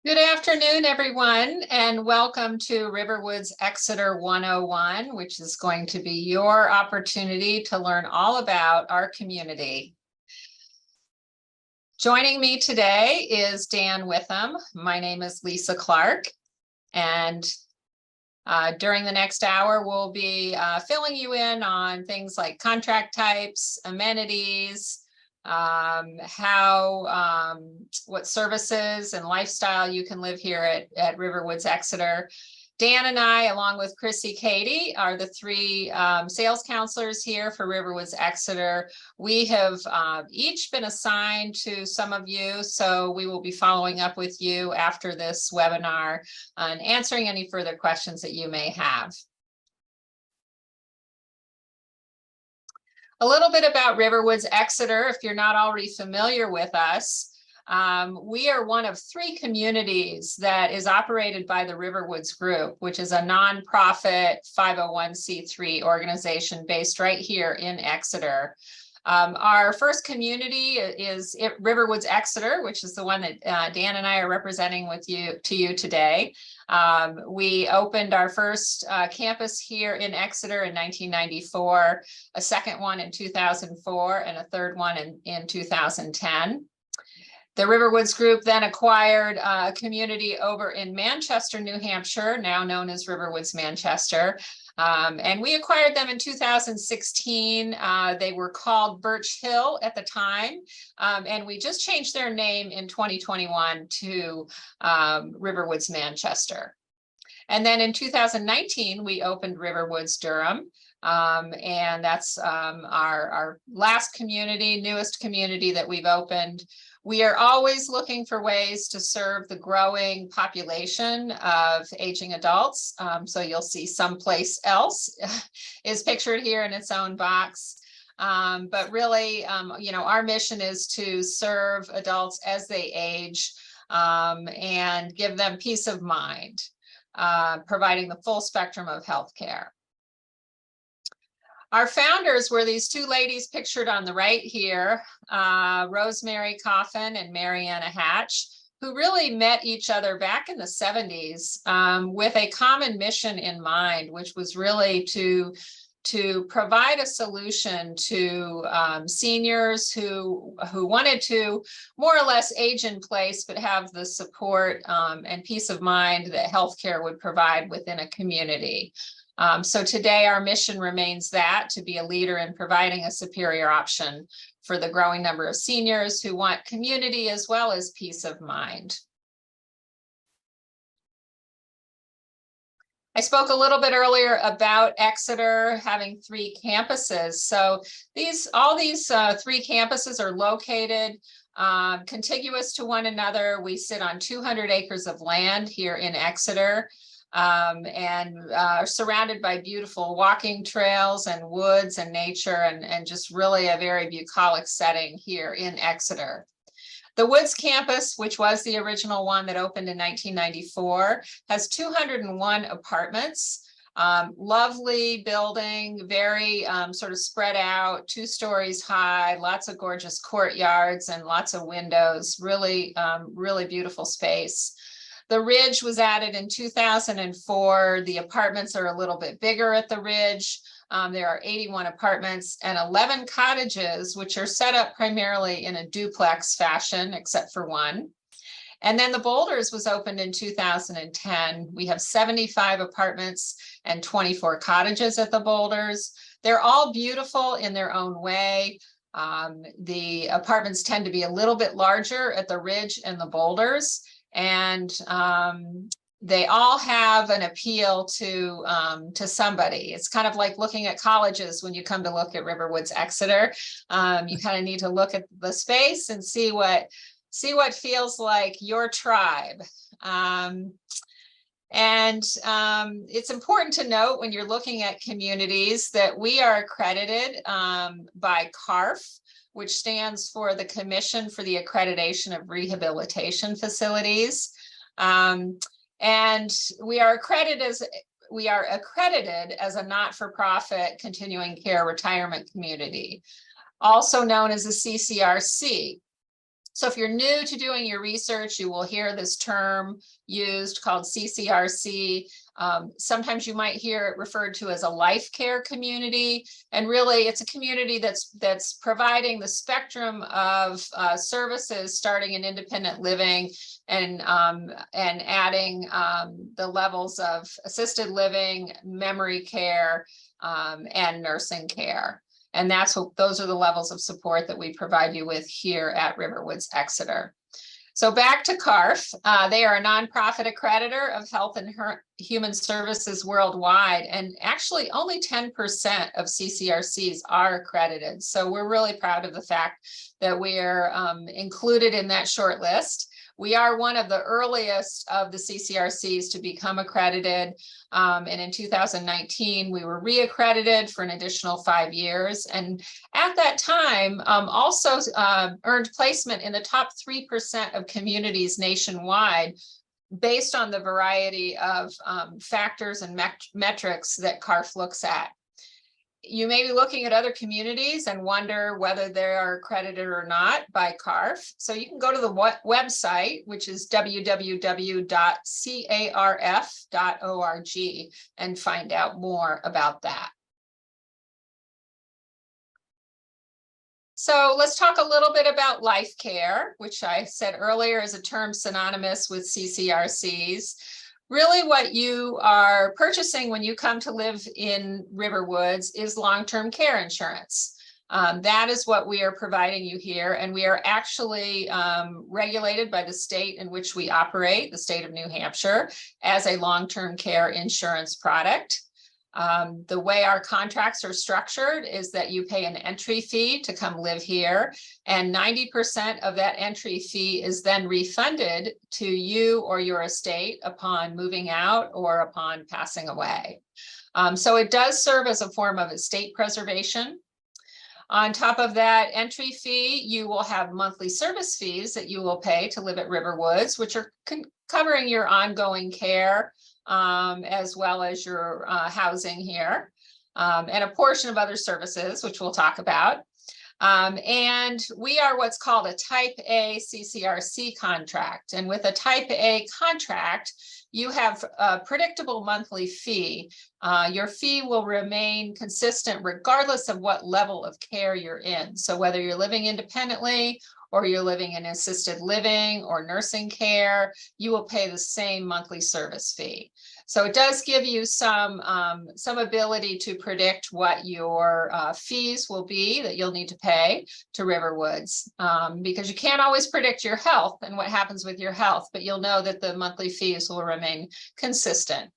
Good afternoon, everyone, and welcome to RiverWoods Exeter 101, which is going to be your opportunity to learn all about our community. Joining me today is Dan Witham. My name is Lisa Clark, and during the next hour, we'll be filling you in on things like contract types, amenities, what services and lifestyle you can live here at RiverWoods Exeter. Dan and I, along with Chrissy Katie, are the three sales counselors here for RiverWoods Exeter. We have each been assigned to some of you, so we will be following up with you after this webinar and answering any further questions that you may have. A little bit about RiverWoods Exeter, if you're not already familiar with us. We are one of three communities that is operated by the RiverWoods Group, which is a nonprofit 501c3 organization based right here in Exeter. Our first community is RiverWoods Exeter, which is the one that Dan and I are representing to you today. We opened our first campus here in Exeter in 1994, a second one in 2004, and a third one in 2010. The RiverWoods Group then acquired a community over in Manchester, New Hampshire, now known as RiverWoods Manchester. And we acquired them in 2016. They were called Birch Hill at the time, and we just changed their name in 2021 to RiverWoods Manchester. And then in 2019, we opened RiverWoods Durham, and that's our last community, newest community that we've opened. We are always looking for ways to serve the growing population of aging adults. So you'll see someplace else is pictured here in its own box. But really, our mission is to serve adults as they age and give them peace of mind, providing the full spectrum of healthcare. Our founders were these two ladies pictured on the right here, Rosemary Coffin and Mariana Hatch, who really met each other back in the 70s with a common mission in mind, which was really to provide a solution to seniors who wanted to more or less age in place, but have the support and peace of mind that healthcare would provide within a community. So today our mission remains that, to be a leader in providing a superior option for the growing number of seniors who want community as well as peace of mind. I spoke a little bit earlier about Exeter having three campuses. So all these three campuses are located contiguous to one another. We sit on 200 acres of land here in Exeter. And are surrounded by beautiful walking trails and woods and nature, and just really a very bucolic setting here in Exeter. The Woods campus, which was the original one that opened in 1994, has 201 apartments. Lovely building, very sort of spread out, 2 stories high, lots of gorgeous courtyards and lots of windows, really, really beautiful space. The Ridge was added in 2004. The apartments are a little bit bigger at the Ridge. There are 81 apartments and 11 cottages, which are set up primarily in a duplex fashion, except for one. And then the Boulders was opened in 2010. We have 75 apartments and 24 cottages at the Boulders. They're all beautiful in their own way. The apartments tend to be a little bit larger at the Ridge and the Boulders. And they all have an appeal to somebody. It's kind of like looking at colleges when you come to look at RiverWoods Exeter. You kind of need to look at the space and see what feels like your tribe. It's important to note when you're looking at communities that we are accredited by CARF, which stands for the Commission for the Accreditation of Rehabilitation Facilities. And we are accredited as a not-for-profit continuing care retirement community, also known as a CCRC. So if you're new to doing your research, you will hear this term used called CCRC. Sometimes you might hear it referred to as a life care community. And really, it's a community that's providing the spectrum of services, starting in independent living and adding the levels of assisted living, memory care, and nursing care. And those are the levels of support that we provide you with here at RiverWoods Exeter. So back to CARF, they are a nonprofit accreditor of health and human services worldwide, and actually only 10% of CCRCs are accredited. So we're really proud of the fact that we are included in that short list. We are one of the earliest of the CCRCs to become accredited. And in 2019, we were reaccredited for an additional 5 years. And at that time, also earned placement in the top 3% of communities nationwide, based on the variety of factors and metrics that CARF looks at. You may be looking at other communities and wonder whether they are accredited or not by CARF. So you can go to the website, which is www.carf.org, and find out more about that. So let's talk a little bit about life care, which I said earlier is a term synonymous with CCRCs. Really what you are purchasing when you come to live in RiverWoods is long-term care insurance. That is what we are providing you here, and we are actually regulated by the state in which we operate, the state of New Hampshire, as a long-term care insurance product. The way our contracts are structured is that you pay an entry fee to come live here, and 90% of that entry fee is then refunded to you or your estate upon moving out or upon passing away. So it does serve as a form of estate preservation. On top of that entry fee, you will have monthly service fees that you will pay to live at RiverWoods, which are covering your ongoing care, as well as your housing here, and a portion of other services, which we'll talk about. And we are what's called a Type A CCRC contract. And with a Type A contract, you have a predictable monthly fee. Your fee will remain consistent regardless of what level of care you're in. So whether you're living independently or you're living in assisted living or nursing care, you will pay the same monthly service fee. So it does give you some ability to predict what your fees will be that you'll need to pay to RiverWoods, because you can't always predict your health and what happens with your health, but you'll know that the monthly fees will remain consistent.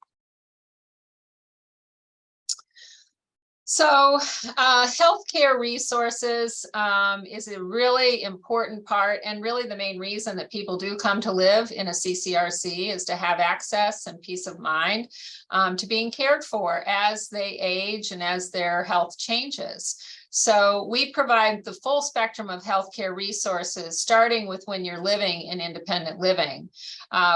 So healthcare resources is a really important part, and really the main reason that people do come to live in a CCRC is to have access and peace of mind to being cared for as they age and as their health changes. So we provide the full spectrum of healthcare resources, starting with when you're living in independent living.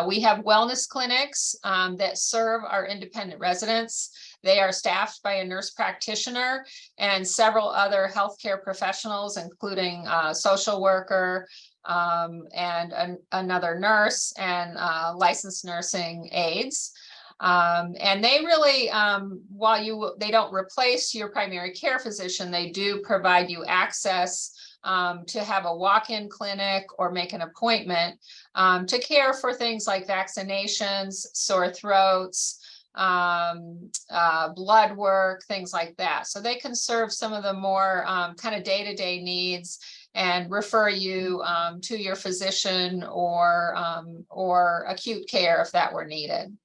We have wellness clinics that serve our independent residents. They are staffed by a nurse practitioner and several other healthcare professionals, including a social worker and another nurse and licensed nursing aides. And they really, while they don't replace your primary care physician, they do provide you access to have a walk-in clinic or make an appointment to care for things like vaccinations, sore throats, blood work, things like that. So they can serve some of the more kind of day-to-day needs and refer you to your physician or acute care if that were needed.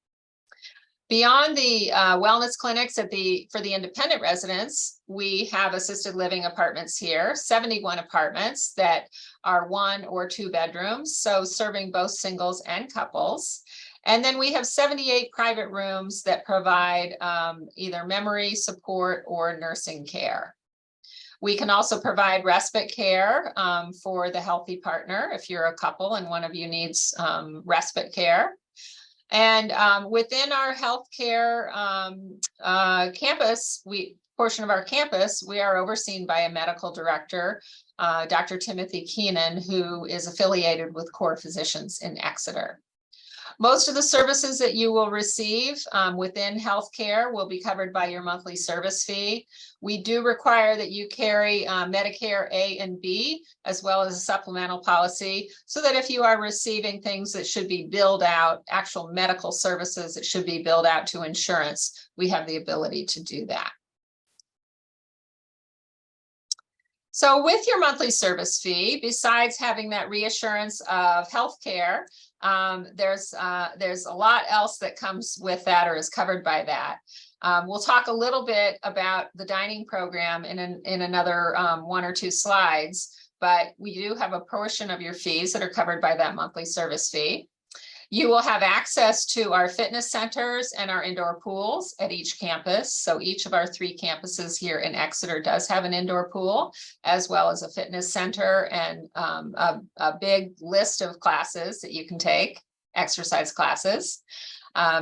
Beyond the wellness clinics for the independent residents, we have assisted living apartments here, 71 apartments that are 1 or 2 bedrooms, so serving both singles and couples. And then we have 78 private rooms that provide either memory support or nursing care. We can also provide respite care for the healthy partner if you're a couple and one of you needs respite care. And within our healthcare campus, portion of our campus, we are overseen by a medical director, Dr. Timothy Keenan, who is affiliated with Core Physicians in Exeter. Most of the services that you will receive within healthcare will be covered by your monthly service fee. We do require that you carry Medicare A and B, as well as a supplemental policy, so that if you are receiving things that should be billed out, actual medical services that should be billed out to insurance, we have the ability to do that. So with your monthly service fee, besides having that reassurance of healthcare, there's a lot else that comes with that or is covered by that. We'll talk a little bit about the dining program in another 1 or 2 slides, but we do have a portion of your fees that are covered by that monthly service fee. You will have access to our fitness centers and our indoor pools at each campus. So each of our 3 campuses here in Exeter does have an indoor pool, as well as a fitness center and a big list of classes that you can take, exercise classes.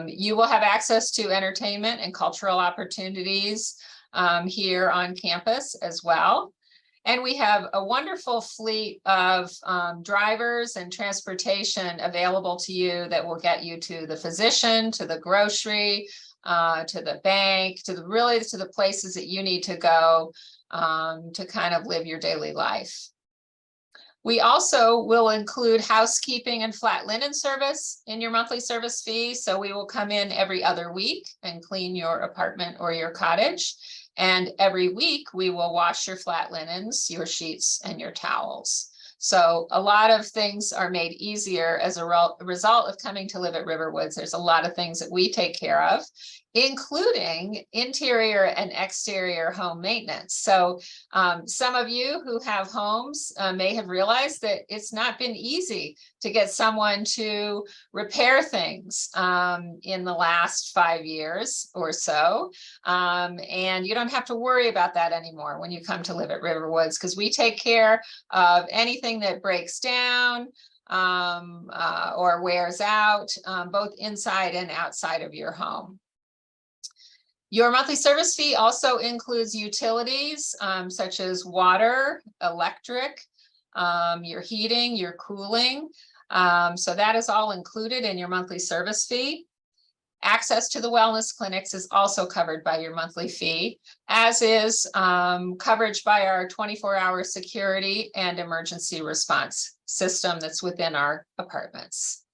You will have access to entertainment and cultural opportunities here on campus as well. And we have a wonderful fleet of drivers and transportation available to you that will get you to the physician, to the grocery, to the bank, to the places that you need to go to kind of live your daily life. We also will include housekeeping and flat linen service in your monthly service fee. So we will come in every other week and clean your apartment or your cottage. And every week we will wash your flat linens, your sheets, and your towels. So a lot of things are made easier as a result of coming to live at RiverWoods. There's a lot of things that we take care of, including interior and exterior home maintenance. So some of you who have homes may have realized that it's not been easy to get someone to repair things in the last 5 years or so. And you don't have to worry about that anymore when you come to live at RiverWoods, because we take care of anything that breaks down or wears out, both inside and outside of your home. Your monthly service fee also includes utilities such as water, electric, your heating, your cooling. So that is all included in your monthly service fee. Access to the wellness clinics is also covered by your monthly fee, as is coverage by our 24-hour security and emergency response system that's within our apartments.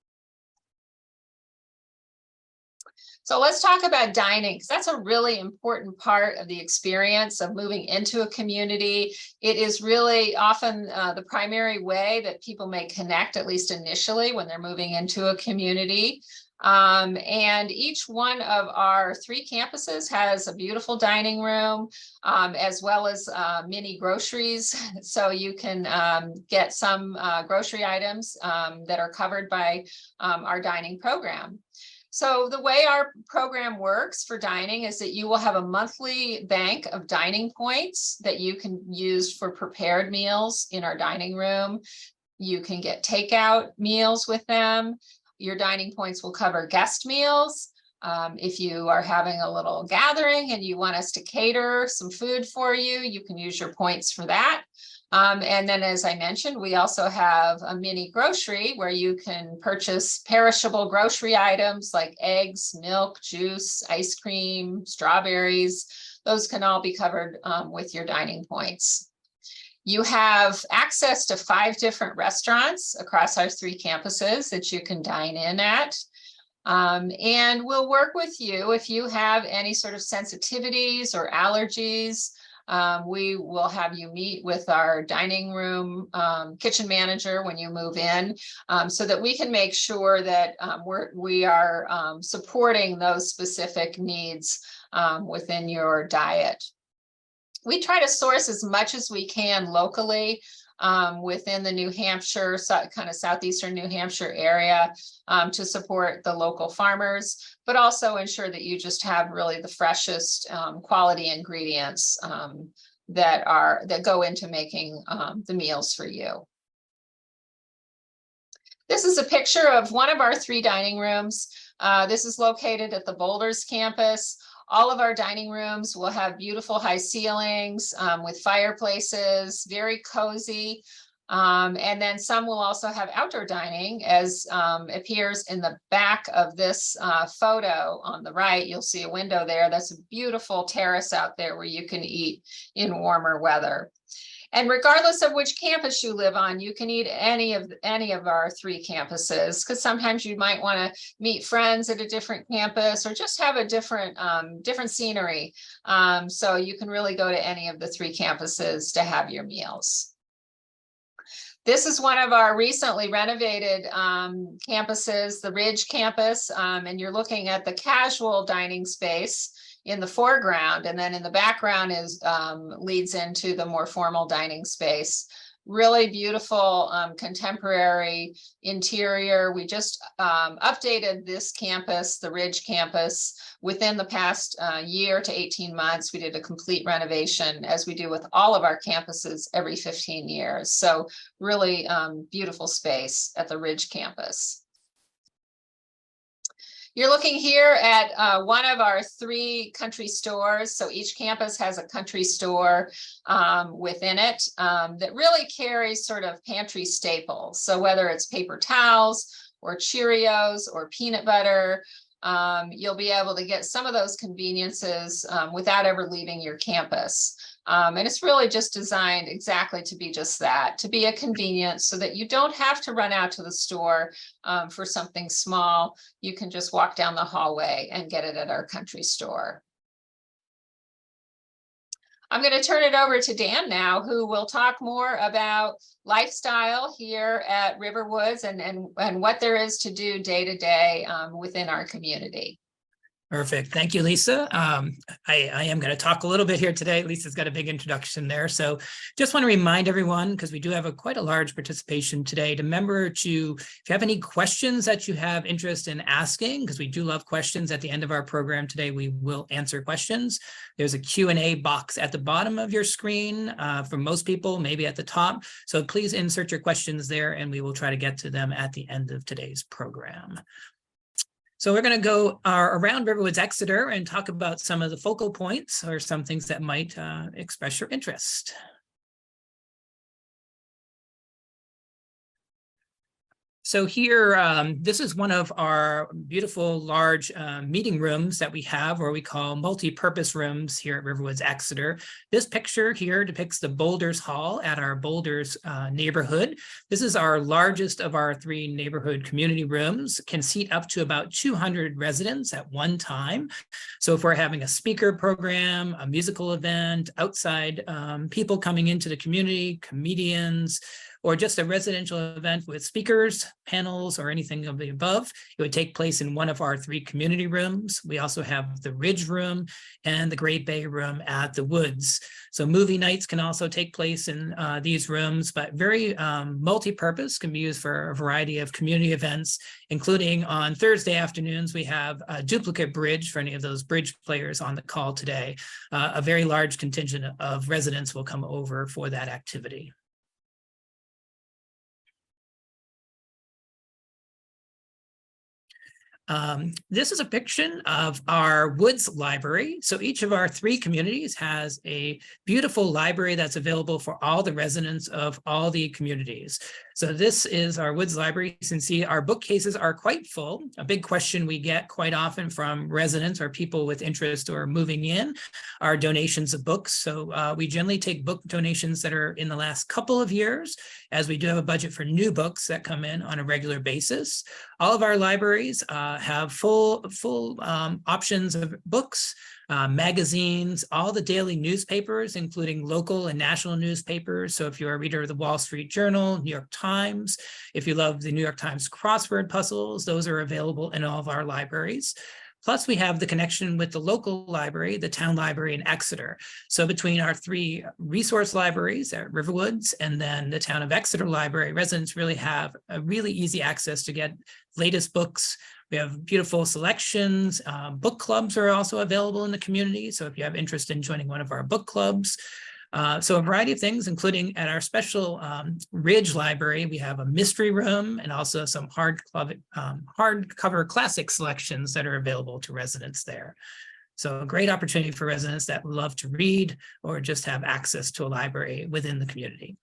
So let's talk about dining, because that's a really important part of the experience of moving into a community. It is really often the primary way that people may connect, at least initially, when they're moving into a community. And each one of our 3 campuses has a beautiful dining room, as well as mini groceries. So you can get some grocery items that are covered by our dining program. So the way our program works for dining is that you will have a monthly bank of dining points that you can use for prepared meals in our dining room. You can get takeout meals with them. Your dining points will cover guest meals. If you are having a little gathering and you want us to cater some food for you, you can use your points for that. And then, as I mentioned, we also have a mini grocery where you can purchase perishable grocery items like eggs, milk, juice, ice cream, strawberries. Those can all be covered with your dining points. You have access to 5 different restaurants across our 3 campuses that you can dine in at. And we'll work with you if you have any sort of sensitivities or allergies. We will have you meet with our dining room kitchen manager when you move in, so that we can make sure that we are supporting those specific needs within your diet. We try to source as much as we can locally within the New Hampshire, kind of southeastern New Hampshire area to support the local farmers, but also ensure that you just have really the freshest quality ingredients that go into making the meals for you. This is a picture of one of our 3 dining rooms. This is located at the Boulders campus. All of our dining rooms will have beautiful high ceilings with fireplaces, very cozy. And then some will also have outdoor dining, as appears in the back of this photo on the right. You'll see a window there. That's a beautiful terrace out there where you can eat in warmer weather. And regardless of which campus you live on, you can eat any of our 3 campuses, because sometimes you might want to meet friends at a different campus or just have a different scenery. So you can really go to any of the 3 campuses to have your meals. This is one of our recently renovated campuses, the Ridge campus, and you're looking at the casual dining space in the foreground, and then in the background is leads into the more formal dining space. Really beautiful contemporary interior. We just updated this campus, the Ridge campus, within the past year to 18 months. We did a complete renovation, as we do with all of our campuses every 15 years. So really beautiful space at the Ridge campus. You're looking here at one of our 3 country stores. So each campus has a country store within it that really carries sort of pantry staples. So whether it's paper towels or Cheerios or peanut butter, you'll be able to get some of those conveniences without ever leaving your campus. And it's really just designed exactly to be just that, to be a convenience, so that you don't have to run out to the store for something small. You can just walk down the hallway and get it at our country store. I'm going to turn it over to Dan now, who will talk more about lifestyle here at RiverWoods and what there is to do day to day within our community. Perfect. Thank you, Lisa. I am going to talk a little bit here today. Lisa's got a big introduction there. So just want to remind everyone, because we do have quite a large participation today, to remember to, if you have any questions that you have interest in asking, because we do love questions at the end of our program today, we will answer questions. There's a Q&A box at the bottom of your screen for most people, maybe at the top. So please insert your questions there and we will try to get to them at the end of today's program. So we're going to go around RiverWoods Exeter and talk about some of the focal points or some things that might express your interest. So here, this is one of our beautiful large meeting rooms that we have, or we call multi-purpose rooms here at RiverWoods Exeter. This picture here depicts the Boulders Hall at our Boulders neighborhood. This is our largest of our 3 neighborhood community rooms, can seat up to about 200 residents at one time. So if we're having a speaker program, a musical event, outside people coming into the community, comedians, or just a residential event with speakers, panels, or anything of the above, it would take place in one of our 3 community rooms. We also have the Ridge Room and the Great Bay Room at the Woods. So movie nights can also take place in these rooms, but very multi-purpose, can be used for a variety of community events, including on Thursday afternoons, we have a duplicate bridge for any of those bridge players on the call today. A very large contingent of residents will come over for that activity. This is a depiction of our Woods Library. So each of our 3 communities has a beautiful library that's available for all the residents of all the communities. So this is our Woods Library. You can see our bookcases are quite full. A big question we get quite often from residents or people with interest or moving in are donations of books. So we generally take book donations that are in the last couple of years, as we do have a budget for new books that come in on a regular basis. All of our libraries have full options of books, magazines, all the daily newspapers, including local and national newspapers. So if you're a reader of the Wall Street Journal, New York Times, if you love the New York Times crossword puzzles, those are available in all of our libraries. Plus, we have the connection with the local library, the town library in Exeter. So between our 3 resource libraries at RiverWoods and then the town of Exeter Library, residents really have a really easy access to get latest books. We have beautiful selections. Book clubs are also available in the community. So if you have interest in joining one of our book clubs, so a variety of things, including at our special Ridge Library, we have a mystery room and also some hardcover classic selections that are available to residents there. So a great opportunity for residents that love to read or just have access to a library within the community.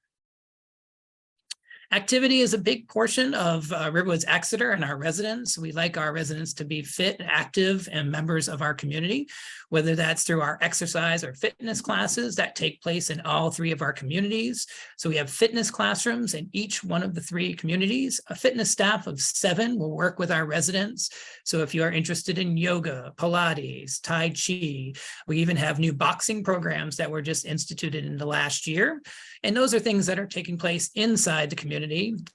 Activity is a big portion of RiverWoods Exeter and our residents. We like our residents to be fit, active, and members of our community, whether that's through our exercise or fitness classes that take place in all three of our communities. So we have fitness classrooms in each one of the three communities. A fitness staff of 7 will work with our residents. So if you are interested in yoga, Pilates, Tai Chi, we even have new boxing programs that were just instituted in the last year. And those are things that are taking place inside the community.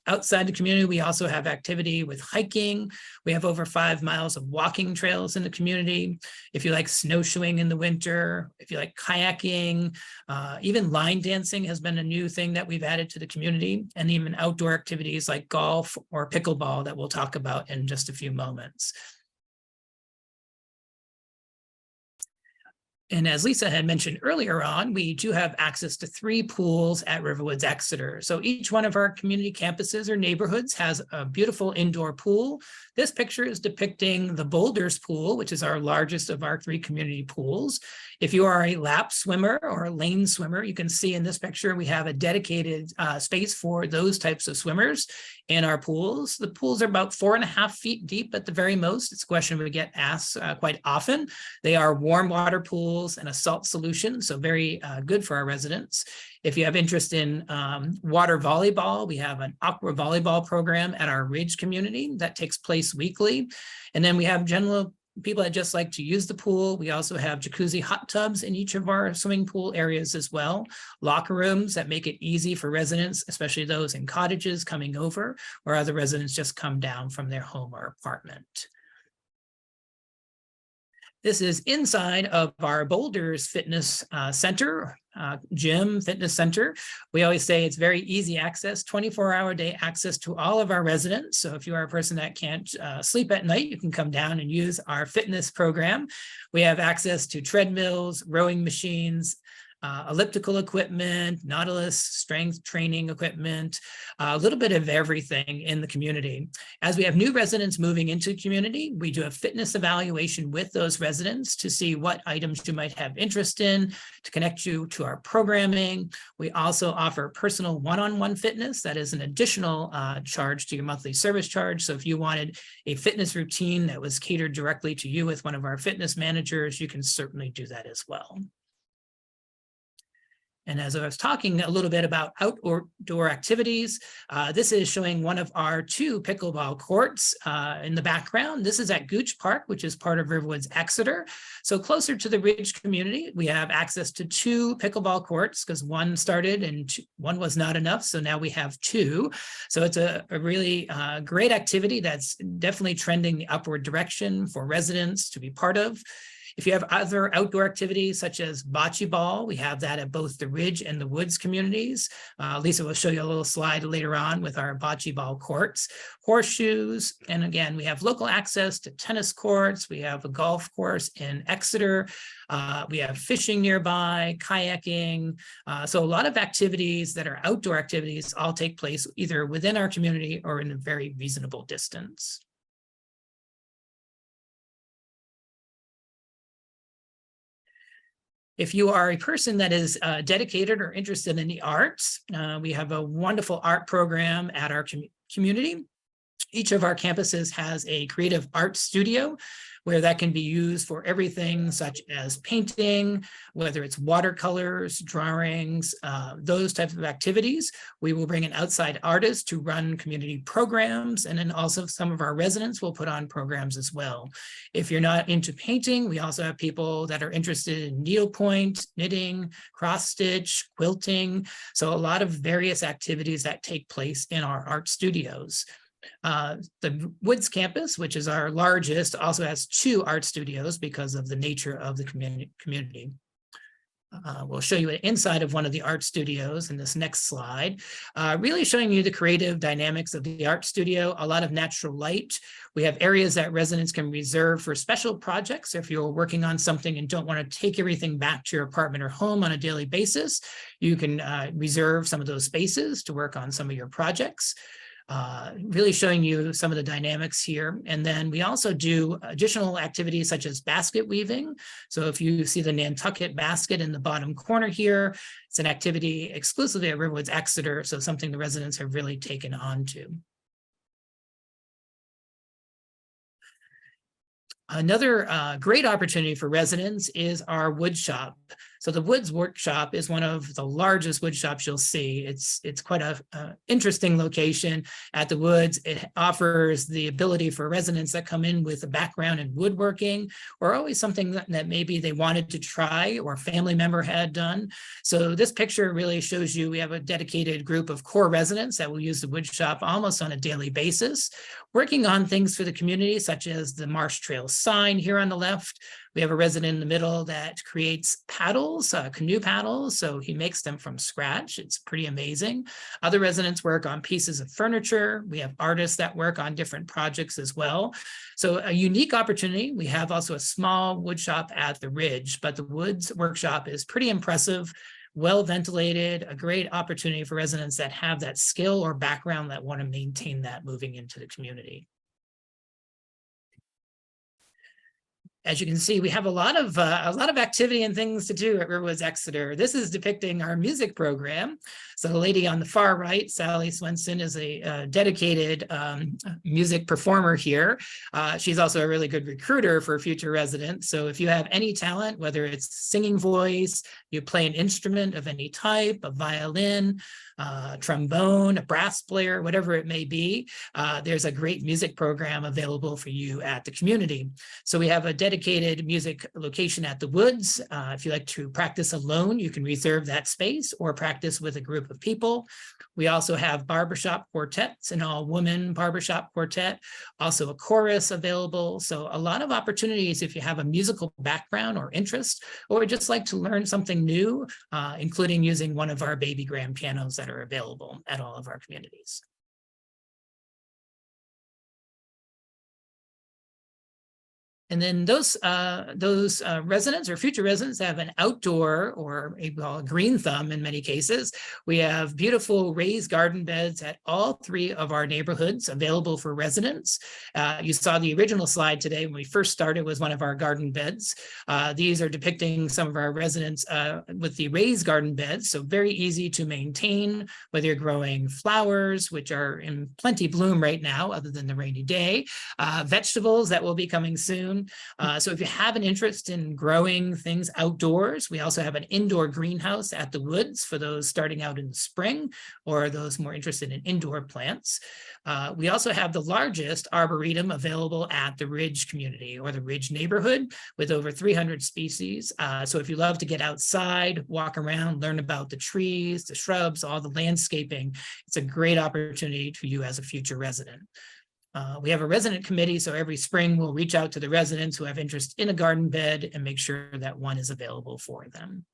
Outside the community, we also have activity with hiking. We have over 5 miles of walking trails in the community. If you like snowshoeing in the winter, if you like kayaking, even line dancing has been a new thing that we've added to the community, and even outdoor activities like golf or pickleball that we'll talk about in just a few moments. And as Lisa had mentioned earlier on, we do have access to 3 pools at RiverWoods Exeter. So each one of our community campuses or neighborhoods has a beautiful indoor pool. This picture is depicting the Boulders Pool, which is our largest of our 3 community pools. If you are a lap swimmer or a lane swimmer, you can see in this picture we have a dedicated space for those types of swimmers in our pools. The pools are about 4.5 feet deep at the very most. It's a question we get asked quite often. They are warm water pools and a salt solution, so very good for our residents. If you have interest in water volleyball, we have an aqua volleyball program at our Ridge community that takes place weekly. And then we have general people that just like to use the pool. We also have jacuzzi hot tubs in each of our swimming pool areas as well. Locker rooms that make it easy for residents, especially those in cottages coming over, or other residents just come down from their home or apartment. This is inside of our Boulders Fitness Center, gym, fitness center. We always say it's very easy access, 24-hour day access to all of our residents. So if you are a person that can't sleep at night, you can come down and use our fitness program. We have access to treadmills, rowing machines, elliptical equipment, Nautilus strength training equipment, a little bit of everything in the community. As we have new residents moving into the community, we do a fitness evaluation with those residents to see what items you might have interest in, to connect you to our programming. We also offer personal one-on-one fitness. That is an additional charge to your monthly service charge. So if you wanted a fitness routine that was catered directly to you with one of our fitness managers, you can certainly do that as well. And as I was talking a little bit about outdoor activities, this is showing one of our 2 pickleball courts in the background. This is at Gooch Park, which is part of RiverWoods Exeter. So closer to the Ridge community, we have access to 2 pickleball courts because 1 started and 1 was not enough. So now we have 2. So it's a really great activity that's definitely trending the upward direction for residents to be part of. If you have other outdoor activities such as bocce ball, we have that at both the Ridge and the Woods communities. Lisa will show you a little slide later on with our bocce ball courts, horseshoes, and again, we have local access to tennis courts. We have a golf course in Exeter. We have fishing nearby, kayaking. So a lot of activities that are outdoor activities all take place either within our community or in a very reasonable distance. If you are a person that is dedicated or interested in the arts, we have a wonderful art program at our community. Each of our campuses has a creative art studio where that can be used for everything such as painting, whether it's watercolors, drawings, those types of activities. We will bring an outside artist to run community programs, and then also some of our residents will put on programs as well. If you're not into painting, we also have people that are interested in needlepoint, knitting, cross stitch, quilting. So a lot of various activities that take place in our art studios. The Woods campus, which is our largest, also has 2 art studios because of the nature of the community. We'll show you an inside of one of the art studios in this next slide, really showing you the creative dynamics of the art studio, a lot of natural light. We have areas that residents can reserve for special projects. If you're working on something and don't want to take everything back to your apartment or home on a daily basis, you can reserve some of those spaces to work on some of your projects. really showing you some of the dynamics here. And then we also do additional activities such as basket weaving. So if you see the Nantucket basket in the bottom corner here, it's an activity exclusively at RiverWoods Exeter, so something the residents have really taken on to. Another great opportunity for residents is our wood shop. So the Woods Workshop is one of the largest wood shops you'll see. It's quite a interesting location at the Woods. It offers the ability for residents that come in with a background in woodworking, or always something that maybe they wanted to try or a family member had done. So this picture really shows you we have a dedicated group of core residents that will use the wood shop almost on a daily basis, working on things for the community, such as the Marsh Trail sign here on the left. We have a resident in the middle that creates paddles, canoe paddles, so he makes them from scratch. It's pretty amazing. Other residents work on pieces of furniture. We have artists that work on different projects as well. So a unique opportunity. We have also a small wood shop at the Ridge, but the Woods Workshop is pretty impressive, well ventilated, a great opportunity for residents that have that skill or background that want to maintain that moving into the community. As you can see, we have a lot of activity and things to do at RiverWoods Exeter. This is depicting our music program. So the lady on the far right, Sally Swenson, is a dedicated music performer here. She's also a really good recruiter for future residents. So if you have any talent, whether it's singing voice, you play an instrument of any type, a violin, trombone, a brass player, whatever it may be, there's a great music program available for you at the community. So we have a dedicated music location at the Woods. If you like to practice alone, you can reserve that space or practice with a group of people. We also have barbershop quartets, an all-woman barbershop quartet, also a chorus available. So a lot of opportunities if you have a musical background or interest, or just like to learn something new, including using one of our baby grand pianos that are available at all of our communities. And then those residents or future residents have an outdoor, or a green thumb in many cases. We have beautiful raised garden beds at all three of our neighborhoods available for residents. You saw the original slide today when we first started was one of our garden beds. These are depicting some of our residents with the raised garden beds, so very easy to maintain, whether you're growing flowers, which are in plenty bloom right now, other than the rainy day, vegetables that will be coming soon. So if you have an interest in growing things outdoors, we also have an indoor greenhouse at the Woods for those starting out in the spring or those more interested in indoor plants. We also have the largest arboretum available at the Ridge community or the Ridge neighborhood with over 300 species. So if you love to get outside, walk around, learn about the trees, the shrubs, all the landscaping, it's a great opportunity for you as a future resident. We have a resident committee, so every spring we'll reach out to the residents who have interest in a garden bed and make sure that one is available for them.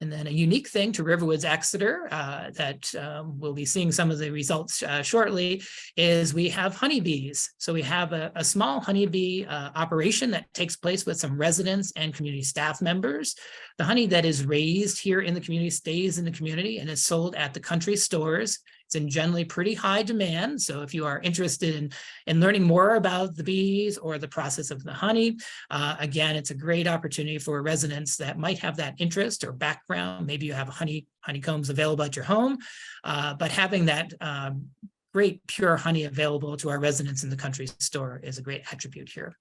And then a unique thing to RiverWoods Exeter that we'll be seeing some of the results shortly is we have honeybees. So we have a small honeybee operation that takes place with some residents and community staff members. The honey that is raised here in the community stays in the community and is sold at the country stores. It's in generally pretty high demand. So if you are interested in learning more about the bees or the process of the honey, again, it's a great opportunity for residents that might have that interest or background. Maybe you have honeycombs available at your home, but having that great pure honey available to our residents in the country store is a great attribute here.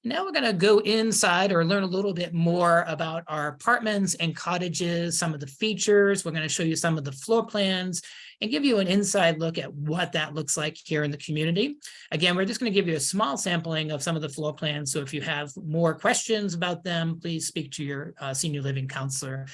Now we're going to go inside or learn a little bit more about our apartments and cottages, some of the features. We're going to show you some of the floor plans and give you an inside look at what that looks like here in the community. Again, we're just going to give you a small sampling of some of the floor plans. So if you have more questions about them, please speak to your senior living counselor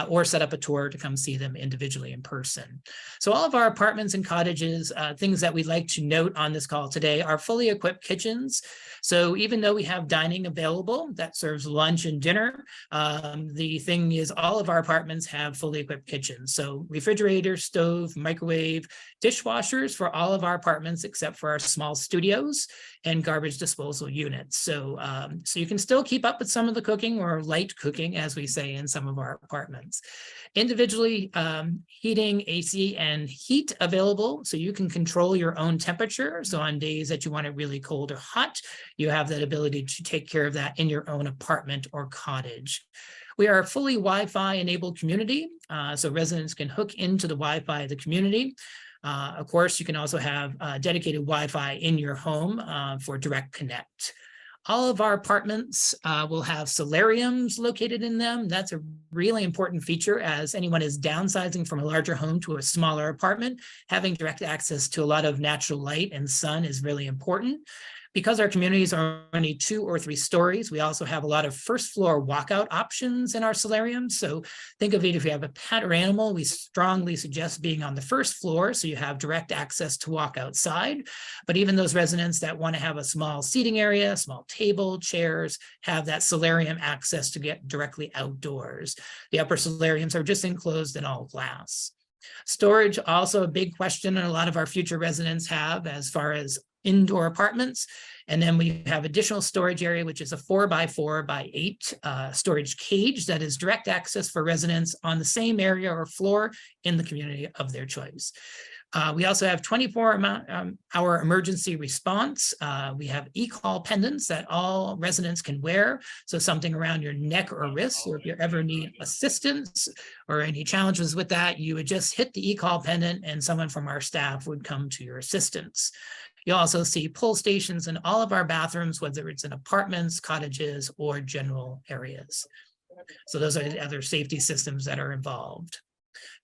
or set up a tour to come see them individually in person. So all of our apartments and cottages, things that we'd like to note on this call today are fully equipped kitchens. So even though we have dining available that serves lunch and dinner, the thing is all of our apartments have fully equipped kitchens. So refrigerator, stove, microwave, dishwashers for all of our apartments except for our small studios, and garbage disposal units. So, so you can still keep up with some of the cooking, or light cooking, as we say in some of our apartments. Individually, heating, AC, and heat available, so you can control your own temperature. So on days that you want it really cold or hot, you have that ability to take care of that in your own apartment or cottage. We are a fully Wi-Fi enabled community, so residents can hook into the Wi-Fi of the community. Of course, you can also have dedicated Wi-Fi in your home for direct connect. All of our apartments will have solariums located in them. That's a really important feature as anyone is downsizing from a larger home to a smaller apartment. Having direct access to a lot of natural light and sun is really important. Because our communities are only 2 or 3 stories, we also have a lot of first floor walkout options in our solariums. So think of it, if you have a pet or animal, we strongly suggest being on the first floor so you have direct access to walk outside. But even those residents that want to have a small seating area, small table, chairs, have that solarium access to get directly outdoors. The upper solariums are just enclosed in all glass. Storage, also a big question and a lot of our future residents have as far as indoor apartments. And then we have additional storage area, which is a 4x4x8 storage cage that is direct access for residents on the same area or floor in the community of their choice. We also have 24-hour emergency response. We have e-call pendants that all residents can wear. So something around your neck or wrist, or if you ever need assistance or any challenges with that, you would just hit the e-call pendant and someone from our staff would come to your assistance. You'll also see pull stations in all of our bathrooms, whether it's in apartments, cottages, or general areas. So those are the other safety systems that are involved.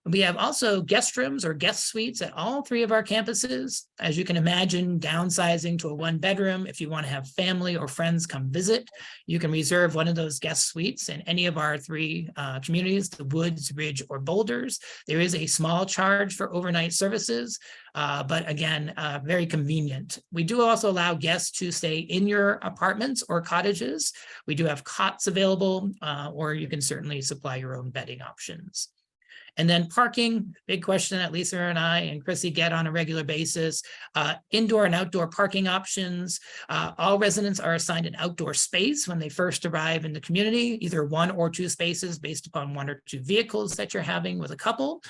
We have also guest rooms or guest suites at all 3 of our campuses. As you can imagine, downsizing to a 1-bedroom, if you want to have family or friends come visit, you can reserve one of those guest suites in any of our 3 communities, the Woods, Ridge, or Boulders. There is a small charge for overnight services, but again, very convenient. We do also allow guests to stay in your apartments or cottages. We do have cots available, or you can certainly supply your own bedding options. And then parking, big question that Lisa and I and Chrissy get on a regular basis. Indoor and outdoor parking options. All residents are assigned an outdoor space when they first arrive in the community, either 1 or 2 spaces based upon 1 or 2 vehicles that you're having with a couple.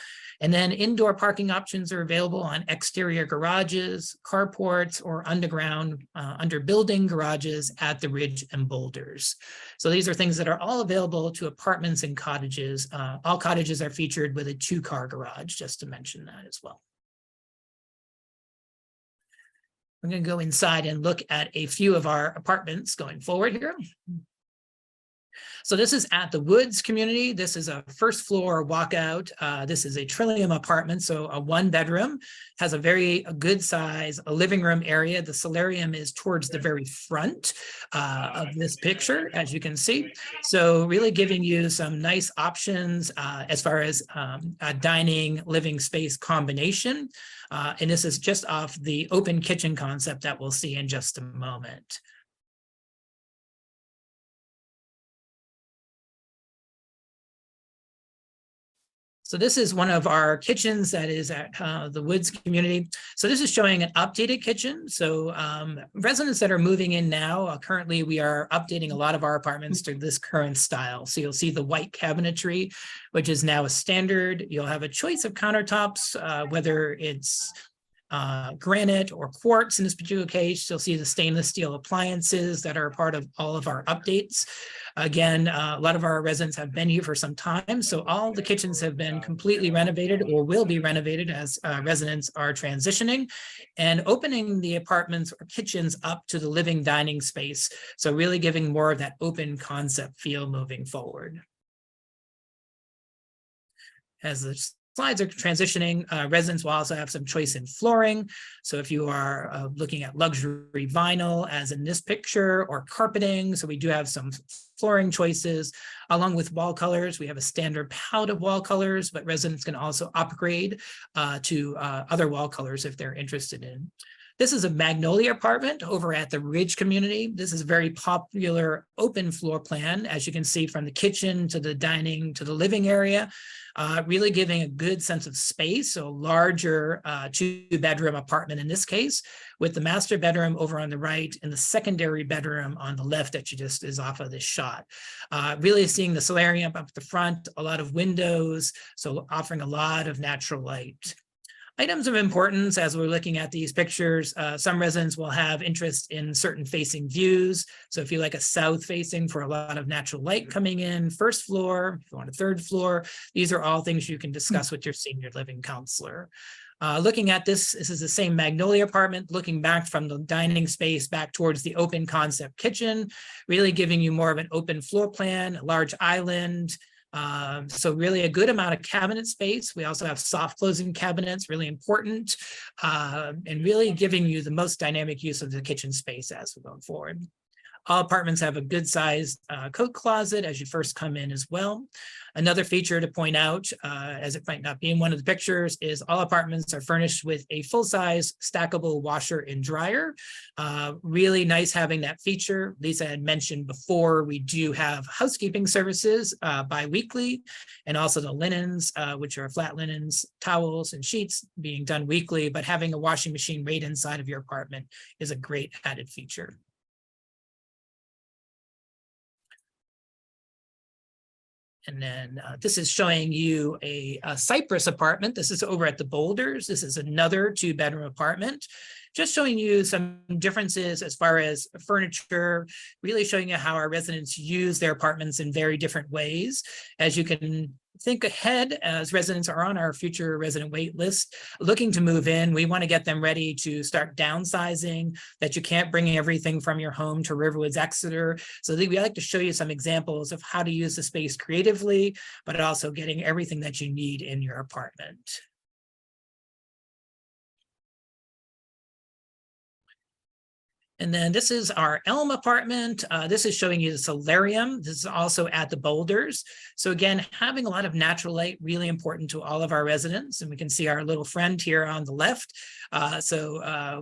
And then indoor parking options are available on exterior garages, carports, or underground, under building garages at the Ridge and Boulders. So these are things that are all available to apartments and cottages. All cottages are featured with a 2-car garage, just to mention that as well. I'm going to go inside and look at a few of our apartments going forward here. So this is at the Woods community. This is a first floor walkout. This is a Trillium apartment, so a 1-bedroom, has a very good size, a living room area. The solarium is towards the very front of this picture, as you can see. So really giving you some nice options as far as a dining living space combination. And this is just off the open kitchen concept that we'll see in just a moment. So this is one of our kitchens that is at the Woods community. So this is showing an updated kitchen. So residents that are moving in now, currently we are updating a lot of our apartments to this current style. So you'll see the white cabinetry, which is now a standard. You'll have a choice of countertops, whether it's granite or quartz in this particular case. You'll see the stainless steel appliances that are a part of all of our updates. Again, a lot of our residents have been here for some time, so all the kitchens have been completely renovated or will be renovated as residents are transitioning and opening the apartments or kitchens up to the living dining space. So really giving more of that open concept feel moving forward. As the slides are transitioning, residents will also have some choice in flooring. So if you are looking at luxury vinyl, as in this picture, or carpeting, so we do have some flooring choices, along with wall colors. We have a standard palette of wall colors, but residents can also upgrade to other wall colors if they're interested in. This is a Magnolia apartment over at the Ridge community. This is a very popular open floor plan, as you can see, from the kitchen to the dining to the living area, really giving a good sense of space. So larger 2-bedroom apartment in this case, with the master bedroom over on the right and the secondary bedroom on the left that you just is off of this shot. Really seeing the solarium up at the front, a lot of windows, so offering a lot of natural light. Items of importance as we're looking at these pictures, some residents will have interest in certain facing views. So if you like a south facing for a lot of natural light coming in, first floor, if you want a third floor, these are all things you can discuss with your senior living counselor. Looking at this is the same Magnolia apartment, looking back from the dining space back towards the open concept kitchen, really giving you more of an open floor plan, a large island. So really a good amount of cabinet space. We also have soft closing cabinets, really important, and really giving you the most dynamic use of the kitchen space as we go forward. All apartments have a good sized coat closet as you first come in as well. Another feature to point out, as it might not be in one of the pictures, is all apartments are furnished with a full-size stackable washer and dryer. Really nice having that feature. Lisa had mentioned before, we do have housekeeping services bi-weekly, and also the linens, which are flat linens, towels, and sheets being done weekly, but having a washing machine right inside of your apartment is a great added feature. And then this is showing you a Cypress apartment. This is over at the Boulders. This is another 2-bedroom apartment. Just showing you some differences as far as furniture, really showing you how our residents use their apartments in very different ways. As you can think ahead, as residents are on our future resident wait list, looking to move in, we want to get them ready to start downsizing, that you can't bring everything from your home to RiverWoods Exeter. So we like to show you some examples of how to use the space creatively, but also getting everything that you need in your apartment. And then this is our Elm apartment. This is showing you the solarium. This is also at the Boulders. So again, having a lot of natural light, really important to all of our residents. And we can see our little friend here on the left.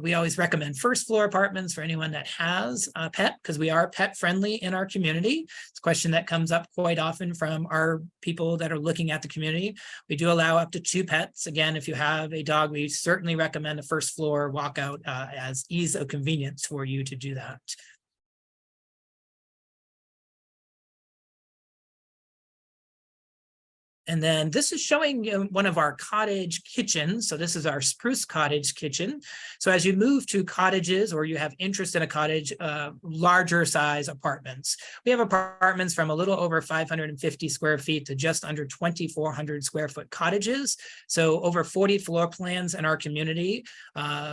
We always recommend first floor apartments for anyone that has a pet, because we are pet friendly in our community. It's a question that comes up quite often from our people that are looking at the community. We do allow up to 2 pets. Again, if you have a dog, we certainly recommend a first floor walkout as ease of convenience for you to do that. And then this is showing one of our cottage kitchens. So this is our spruce cottage kitchen. So as you move to cottages, or you have interest in a cottage, larger size apartments. We have apartments from a little over 550 square feet to just under 2,400 square foot cottages. So over 40 floor plans in our community.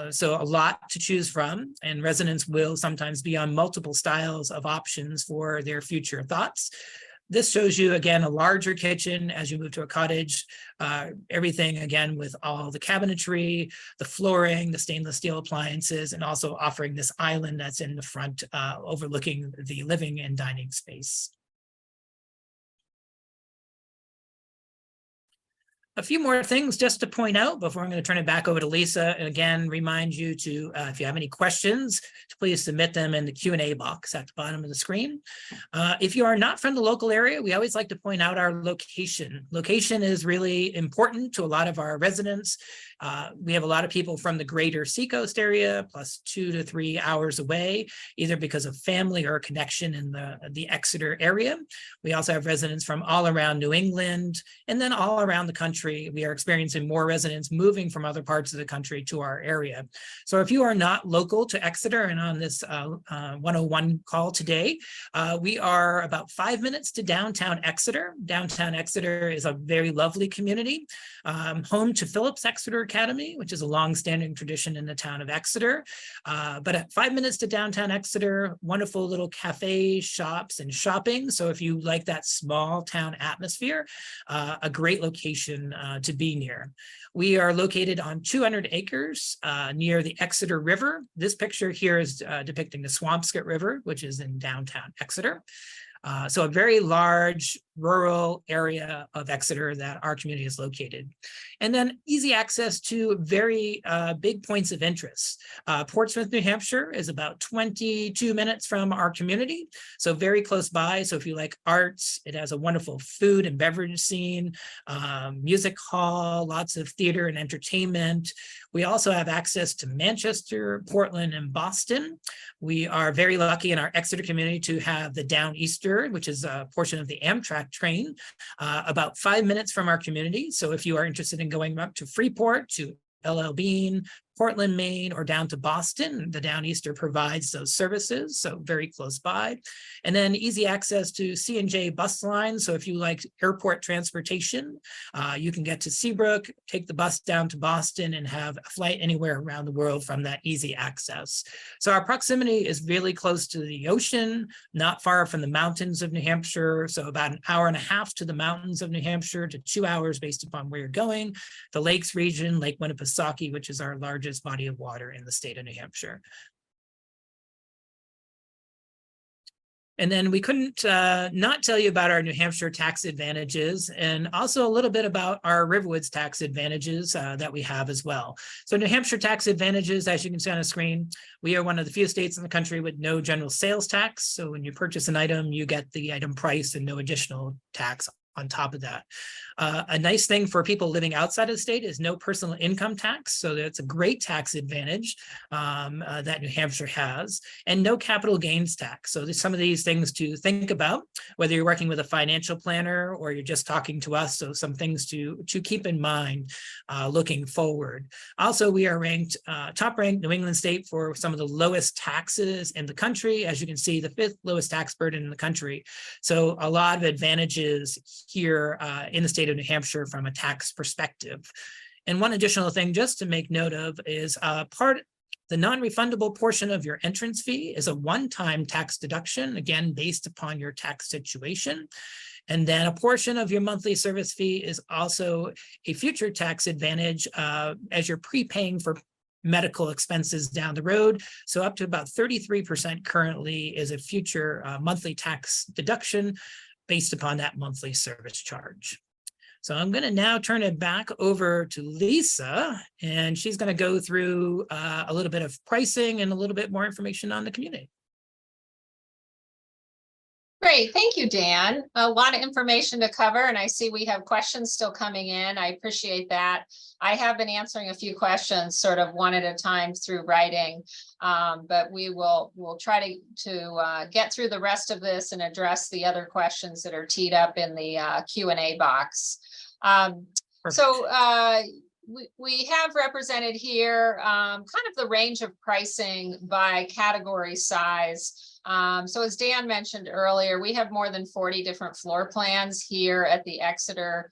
So a lot to choose from, and residents will sometimes be on multiple styles of options for their future thoughts. This shows you, again, a larger kitchen as you move to a cottage, everything, again, with all the cabinetry, the flooring, the stainless steel appliances, and also offering this island that's in the front overlooking the living and dining space. A few more things just to point out before I'm going to turn it back over to Lisa. And again, remind you to, if you have any questions, to please submit them in the Q&A box at the bottom of the screen. If you are not from the local area, we always like to point out our location. Location is really important to a lot of our residents. We have a lot of people from the greater Seacoast area, plus 2 to 3 hours away, either because of family or connection in the Exeter area. We also have residents from all around New England, and then all around the country. We are experiencing more residents moving from other parts of the country to our area. So if you are not local to Exeter and on this 101 call today, we are about 5 minutes to downtown Exeter. Downtown Exeter is a very lovely community, home to Phillips Exeter Academy, which is a long-standing tradition in the town of Exeter. But at 5 minutes to downtown Exeter, wonderful little cafes, shops, and shopping. So if you like that small town atmosphere, a great location to be near. We are located on 200 acres near the Exeter River. This picture here is depicting the Swampscott River, which is in downtown Exeter. So a very large rural area of Exeter that our community is located. And then easy access to very big points of interest. Portsmouth, New Hampshire is about 22 minutes from our community, so very close by. So if you like arts, it has a wonderful food and beverage scene, music hall, lots of theater and entertainment. We also have access to Manchester, Portland, and Boston. We are very lucky in our Exeter community to have the Downeaster, which is a portion of the Amtrak train, about 5 minutes from our community. So if you are interested in going up to Freeport, to LL Bean, Portland, Maine, or down to Boston, the Downeaster provides those services, so very close by. And then easy access to C&J bus lines. So if you like airport transportation, you can get to Seabrook, take the bus down to Boston, and have a flight anywhere around the world from that easy access. So our proximity is really close to the ocean, not far from the mountains of New Hampshire. So about an hour and a half to the mountains of New Hampshire, to 2 hours based upon where you're going. The lakes region, Lake Winnipesaukee, which is our largest body of water in the state of New Hampshire. And then we couldn't not tell you about our New Hampshire tax advantages, and also a little bit about our RiverWoods tax advantages that we have as well. So New Hampshire tax advantages, as you can see on the screen, we are one of the few states in the country with no general sales tax. So when you purchase an item, you get the item price and no additional tax on top of that. A nice thing for people living outside of the state is no personal income tax. So that's a great tax advantage that New Hampshire has, and no capital gains tax. So there's some of these things to think about, whether you're working with a financial planner or you're just talking to us. So some things to keep in mind looking forward. Also, we are ranked top ranked New England state for some of the lowest taxes in the country. As you can see, the 5th lowest tax burden in the country. So a lot of advantages here in the state of New Hampshire from a tax perspective. And one additional thing just to make note of is the non-refundable portion of your entrance fee is a one-time tax deduction, again, based upon your tax situation. And then a portion of your monthly service fee is also a future tax advantage as you're prepaying for medical expenses down the road. So up to about 33% currently is a future monthly tax deduction based upon that monthly service charge. So I'm going to now turn it back over to Lisa, and she's going to go through a little bit of pricing and a little bit more information on the community. Great, thank you, Dan. A lot of information to cover, and I see we have questions still coming in. I appreciate that. I have been answering a few questions sort of one at a time through writing, but we'll try to get through the rest of this and address the other questions that are teed up in the Q&A box. We have represented here kind of the range of pricing by category size. So as Dan mentioned earlier, we have more than 40 different floor plans here at the Exeter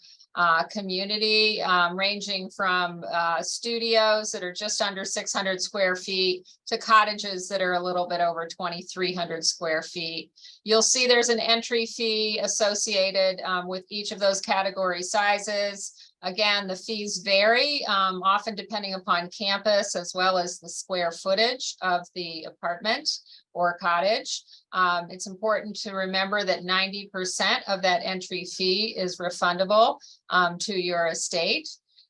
community, ranging from studios that are just under 600 square feet to cottages that are a little bit over 2,300 square feet. You'll see there's an entry fee associated with each of those category sizes. Again, the fees vary, often depending upon campus as well as the square footage of the apartment or cottage. It's important to remember that 90% of that entry fee is refundable to your estate.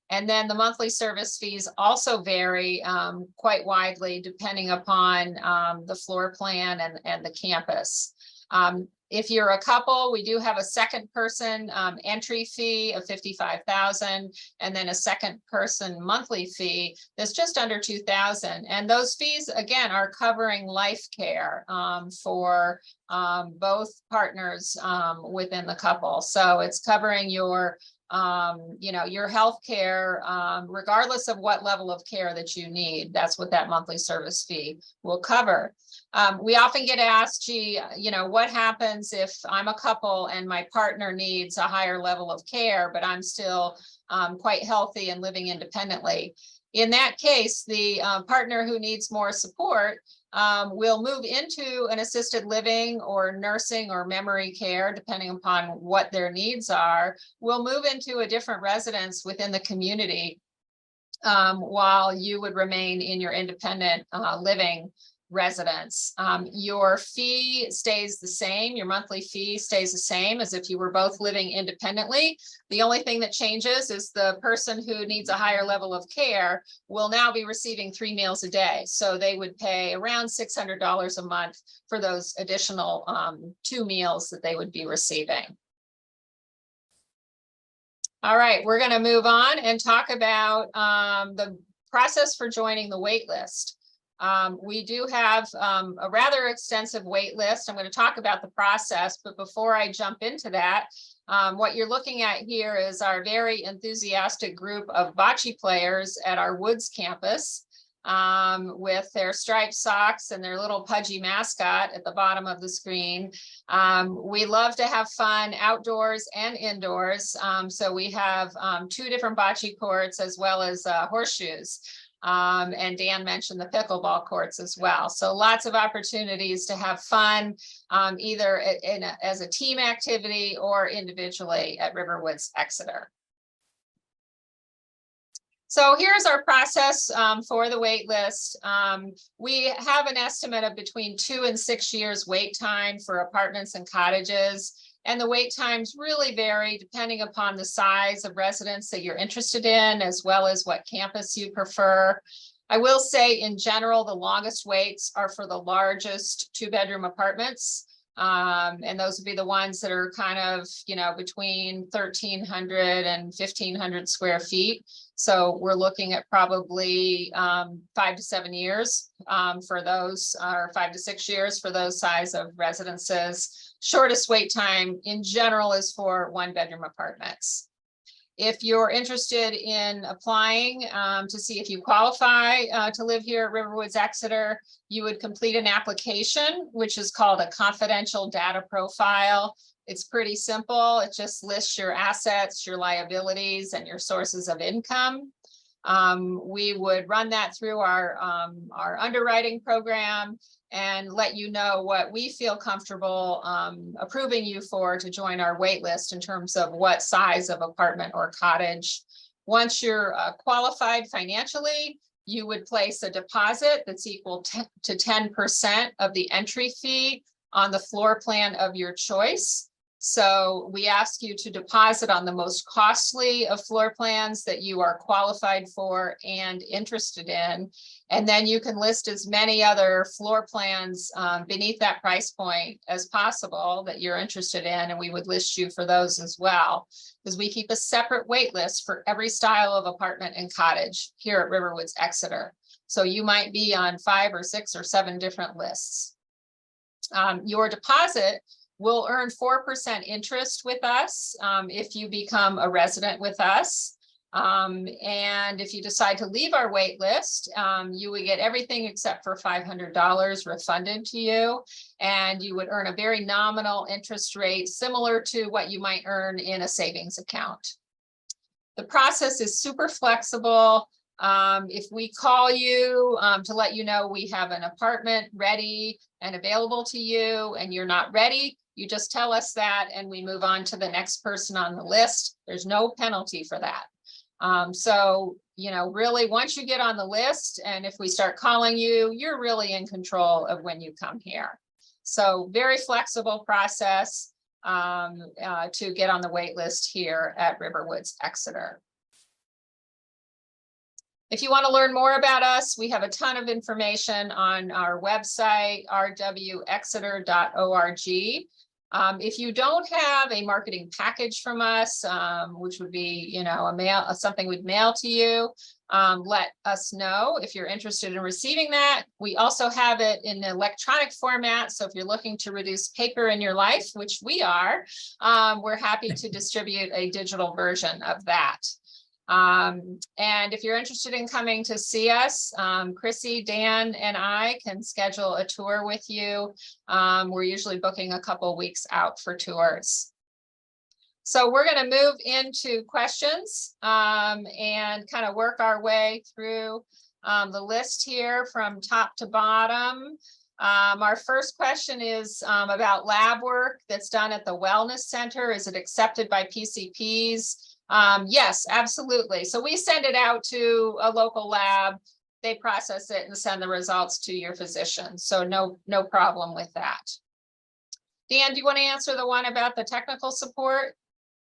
And then the monthly service fees also vary quite widely depending upon the floor plan and the campus. If you're a couple, we do have a second person entry fee of $55,000, and then a second person monthly fee that's just under $2,000. And those fees, again, are covering life care for both partners within the couple. So it's covering your your health care, regardless of what level of care that you need. That's what that monthly service fee will cover. We often get asked, gee, what happens if I'm a couple and my partner needs a higher level of care, but I'm still quite healthy and living independently? In that case, the partner who needs more support will move into an assisted living or nursing or memory care, depending upon what their needs are. Will move into a different residence within the community while you would remain in your independent living residents. Your fee stays the same. Your monthly fee stays the same as if you were both living independently. The only thing that changes is the person who needs a higher level of care will now be receiving 3 meals a day. So they would pay around $600 a month for those additional 2 meals that they would be receiving. All right, we're going to move on and talk about the process for joining the wait list. We do have a rather extensive wait list. I'm going to talk about the process, but before I jump into that, what you're looking at here is our very enthusiastic group of bocce players at our Woods campus with their striped socks and their little pudgy mascot at the bottom of the screen. We love to have fun outdoors and indoors. So we have 2 different bocce courts as well as horseshoes. And Dan mentioned the pickleball courts as well. So lots of opportunities to have fun, either as a team activity or individually at RiverWoods Exeter. So here's our process for the wait list. We have an estimate of between 2 and 6 years wait time for apartments and cottages. And the wait times really vary depending upon the size of residence that you're interested in, as well as what campus you prefer. I will say in general, the longest waits are for the largest 2-bedroom apartments. And those would be the ones that are kind of, between 1,300 and 1,500 square feet. So we're looking at probably 5 to 7 years for those, or 5 to 6 years for those size of residences. Shortest wait time in general is for 1-bedroom apartments. If you're interested in applying to see if you qualify to live here at RiverWoods Exeter, you would complete an application, which is called a confidential data profile. It's pretty simple. It just lists your assets, your liabilities, and your sources of income. We would run that through our underwriting program and let you know what we feel comfortable approving you for to join our wait list in terms of what size of apartment or cottage. Once you're qualified financially, you would place a deposit that's equal to 10% of the entry fee on the floor plan of your choice. So we ask you to deposit on the most costly of floor plans that you are qualified for and interested in. And then you can list as many other floor plans beneath that price point as possible that you're interested in. And we would list you for those as well, because we keep a separate wait list for every style of apartment and cottage here at RiverWoods Exeter. So you might be on 5 or 6 or 7 different lists. Your deposit will earn 4% interest with us if you become a resident with us. And if you decide to leave our wait list, you would get everything except for $500 refunded to you. And you would earn a very nominal interest rate similar to what you might earn in a savings account. The process is super flexible. If we call you to let you know we have an apartment ready and available to you and you're not ready, you just tell us that and we move on to the next person on the list. There's no penalty for that. So, really once you get on the list and if we start calling you, you're really in control of when you come here. So very flexible process to get on the wait list here at RiverWoods Exeter. If you want to learn more about us, we have a ton of information on our website, rwexeter.org. If you don't have a marketing package from us, which would be, something we'd mail to you, let us know if you're interested in receiving that. We also have it in electronic format. So if you're looking to reduce paper in your life, which we are, we're happy to distribute a digital version of that. And if you're interested in coming to see us, Chrissy, Dan, and I can schedule a tour with you. We're usually booking a couple weeks out for tours. So we're going to move into questions and kind of work our way through the list here from top to bottom. Our first question is about lab work that's done at the Wellness Center. Is it accepted by PCPs? Yes, absolutely. So we send it out to a local lab they process it and send the results to your physician. So no problem with that. Dan, do you want to answer the one about the technical support?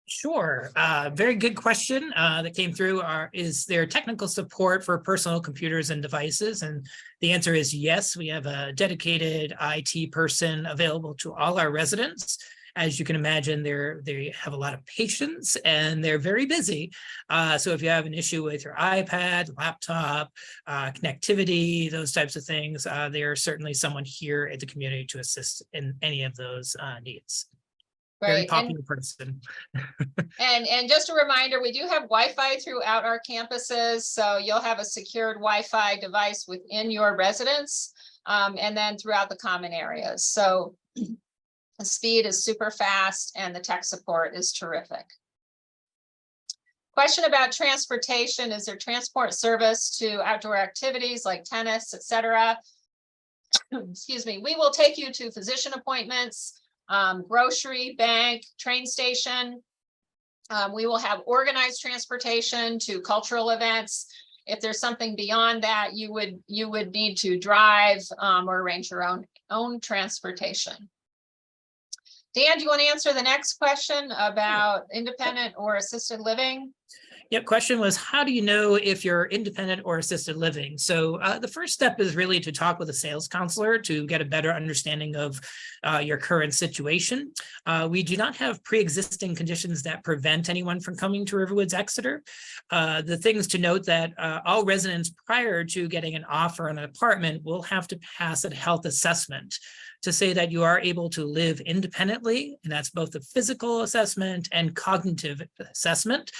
Sure. Very good question that came through. Is there technical support for personal computers and devices? And the answer is yes. We have a dedicated IT person available to all our residents. As you can imagine, they have a lot of patience and they're very busy. So if you have an issue with your iPad, laptop, connectivity, those types of things, there's certainly someone here at the community to assist in any of those needs. Very Right. popular person. And just a reminder, we do have Wi-Fi throughout our campuses, so you'll have a secured Wi-Fi device within your residence, and then throughout the common areas. So the speed is super fast and the tech support is terrific. Question about transportation. Is there transport service to outdoor activities like tennis, etc.? Excuse me. We will take you to physician appointments, grocery, bank, train station. We will have organized transportation to cultural events. If there's something beyond that, you would need to drive or arrange your own transportation. Dan, do you want to answer the next question about independent or assisted living? Yep. Question was, how do you know if you're independent or assisted living? So the first step is really to talk with a sales counselor to get a better understanding of your current situation. We do not have pre-existing conditions that prevent anyone from coming to RiverWoods Exeter. The things to note that all residents prior to getting an offer on an apartment will have to pass a health assessment to say that you are able to live independently, and that's both a physical assessment and cognitive assessment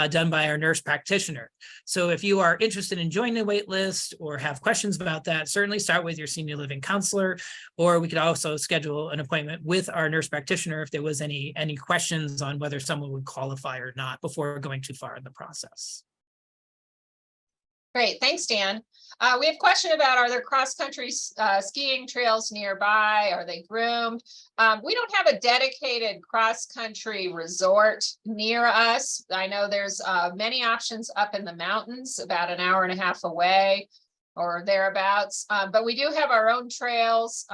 done by our nurse practitioner. So if you are interested in joining the wait list or have questions about that, certainly start with your senior living counselor, or we could also schedule an appointment with our nurse practitioner if there was any questions on whether someone would qualify or not before going too far in the process. Great, thanks, Dan. We have a question about, are there cross-country skiing trails nearby? Are they groomed? We don't have a dedicated cross-country resort near us. I know there's many options up in the mountains, about an hour and a half away or thereabouts. But we do have our own trails,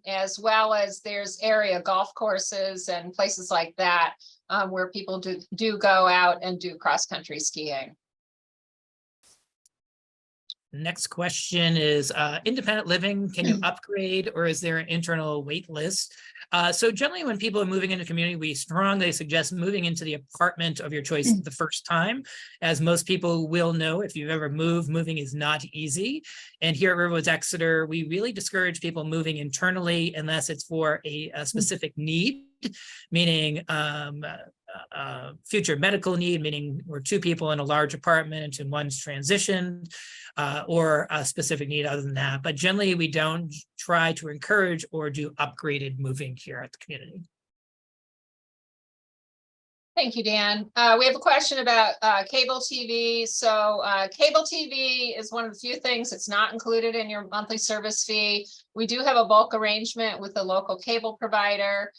as well as there's area golf courses and places like that where people do go out and do cross-country skiing. Next question is independent living. Can you upgrade, or is there an internal wait list? So generally when people are moving into community, we strongly suggest moving into the apartment of your choice the first time. As most people will know, if you've ever moved, moving is not easy. And here at RiverWoods Exeter, we really discourage people moving internally unless it's for a specific need, meaning future medical need, meaning we're two people in a large apartment and one's transitioned, or a specific need other than that. But generally, we don't try to encourage or do upgraded moving here at the community. Thank you, Dan. We have a question about cable TV. So cable TV is one of the few things that's not included in your monthly service fee. We do have a bulk arrangement with the local cable provider.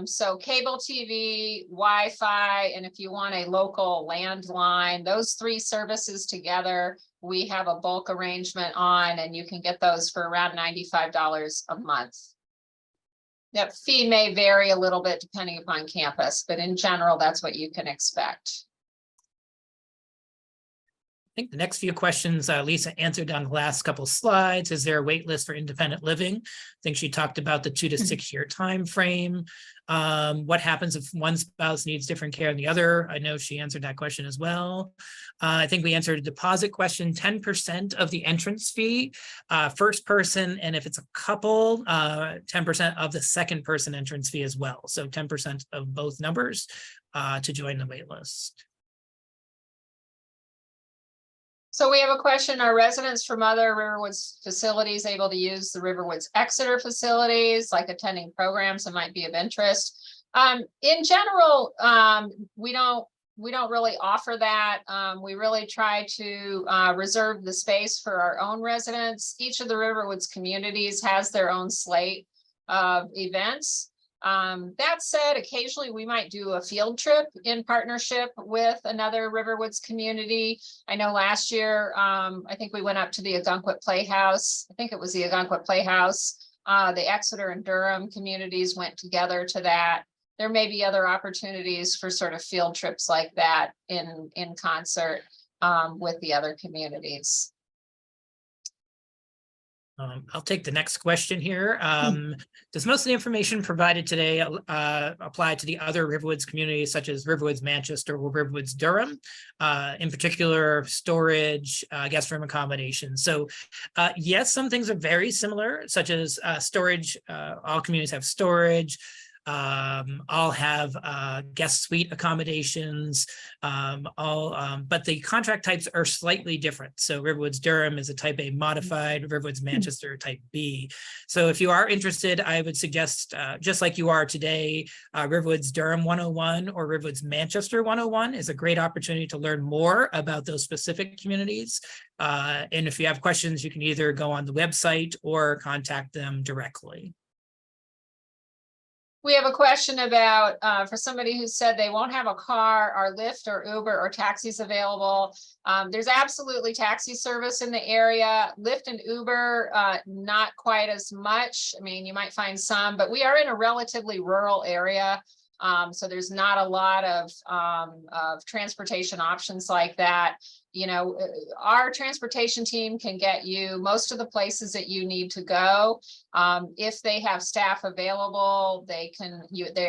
So cable TV, Wi-Fi, and if you want a local landline, those three services together, we have a bulk arrangement on, and you can get those for around $95 a month. That fee may vary a little bit depending upon campus, but in general, that's what you can expect. I think the next few questions Lisa answered on the last couple of slides. Is there a wait list for independent living? I think she talked about the 2 to 6 year time frame. What happens if one spouse needs different care than the other? I know she answered that question as well. I think we answered a deposit question, 10% of the entrance fee, first person, and if it's a couple, 10% of the second person entrance fee as well. So 10% of both numbers to join the wait list. So we have a question, are residents from other RiverWoods facilities able to use the RiverWoods Exeter facilities, like attending programs that might be of interest? In general, we don't really offer that. We really try to reserve the space for our own residents. Each of the RiverWoods communities has their own slate of events. That said, occasionally we might do a field trip in partnership with another RiverWoods community. I know last year, I think we went up to the Ogunquit Playhouse. I think it was the Ogunquit Playhouse. The Exeter and Durham communities went together to that. There may be other opportunities for sort of field trips like that in concert with the other communities. I'll take the next question here. Does most of the information provided today apply to the other RiverWoods communities, such as RiverWoods Manchester or RiverWoods Durham, in particular storage, guest room accommodations? So yes, some things are very similar, such as storage. All communities have storage. All have guest suite accommodations, but the contract types are slightly different. So RiverWoods Durham is a type A modified, RiverWoods Manchester type B. So if you are interested, I would suggest, just like you are today, RiverWoods Durham 101 or RiverWoods Manchester 101 is a great opportunity to learn more about those specific communities. And if you have questions, you can either go on the website or contact them directly. We have a question about, for somebody who said they won't have a car, are Lyft or Uber or taxis available? There's absolutely taxi service in the area. Lyft and Uber, not quite as much. I mean, you might find some, but we are in a relatively rural area. So there's not a lot of transportation options like that. You know, our transportation team can get you most of the places that you need to go. If they have staff available, they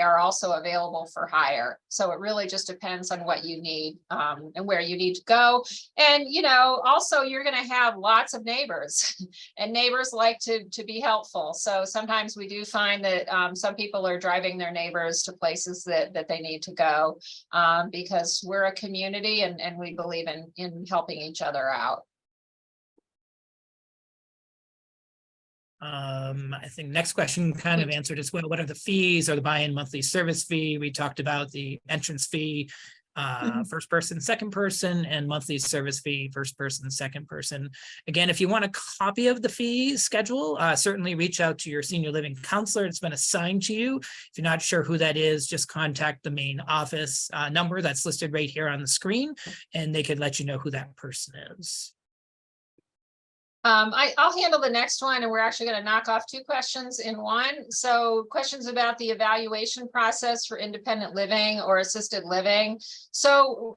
are also available for hire. So it really just depends on what you need and where you need to go. And, you know, also you're going to have lots of neighbors and neighbors like to be helpful. So sometimes we do find that some people are driving their neighbors to places that they need to go because we're a community and we believe in helping each other out. I think next question kind of answered as well. What are the fees or the buy-in monthly service fee? We talked about the entrance fee, first person, second person, and monthly service fee, first person, second person. Again, if you want a copy of the fee schedule, certainly reach out to your senior living counselor. It's been assigned to you. If you're not sure who that is, just contact the main office number that's listed right here on the screen, and they could let you know who that person is. I'll handle the next one, and we're actually going to knock off two questions in one. So questions about the evaluation process for independent living or assisted living. So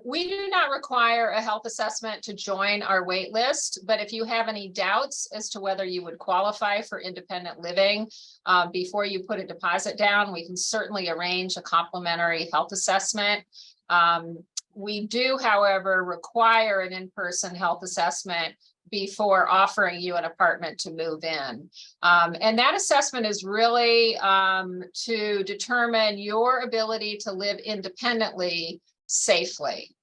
we do not require a health assessment to join our wait list, but if you have any doubts as to whether you would qualify for independent living before you put a deposit down, we can certainly arrange a complimentary health assessment. We do, however, require an in-person health assessment before offering you an apartment to move in. And that assessment is really to determine your ability to live independently safely.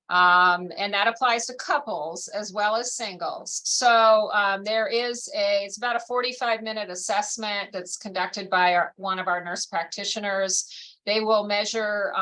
And that applies to couples as well as singles. So it's about a 45-minute assessment that's conducted by one of our nurse practitioners. They will measure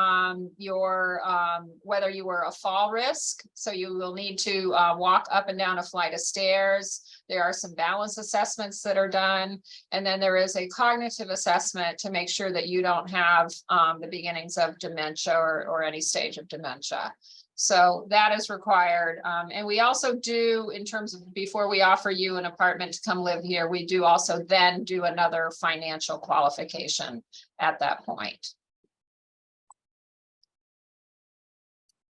whether you were a fall risk. So you will need to walk up and down a flight of stairs. There are some balance assessments that are done. And then there is a cognitive assessment to make sure that you don't have the beginnings of dementia or any stage of dementia. So that is required. And we also do, in terms of before we offer you an apartment to come live here, we do also then do another financial qualification at that point.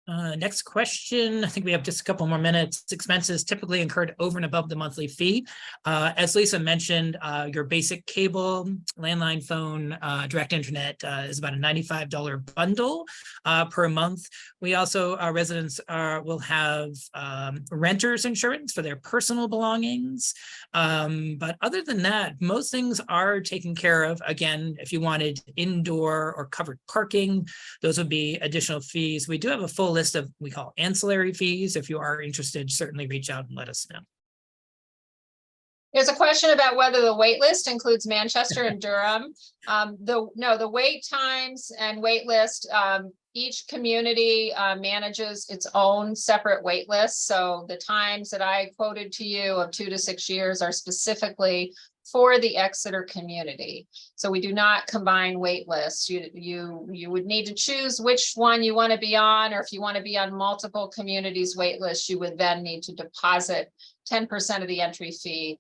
Next question. I think we have just a couple more minutes. Expenses typically incurred over and above the monthly fee. As Lisa mentioned, your basic cable, landline phone, direct internet is about a $95 bundle per month. We also, our residents will have renter's insurance for their personal belongings. But other than that, most things are taken care of. Again, if you wanted indoor or covered parking, those would be additional fees. We do have a full list of we call ancillary fees. If you are interested, certainly reach out and let us know. There's a question about whether the wait list includes Manchester and Durham. The wait times and wait list, Each community manages its own separate wait list. So the times that I quoted to you of 2 to 6 years are specifically for the Exeter community. So we do not combine wait lists. You would need to choose which one you want to be on, or if you want to be on multiple communities wait lists, you would then need to deposit 10% of the entry fee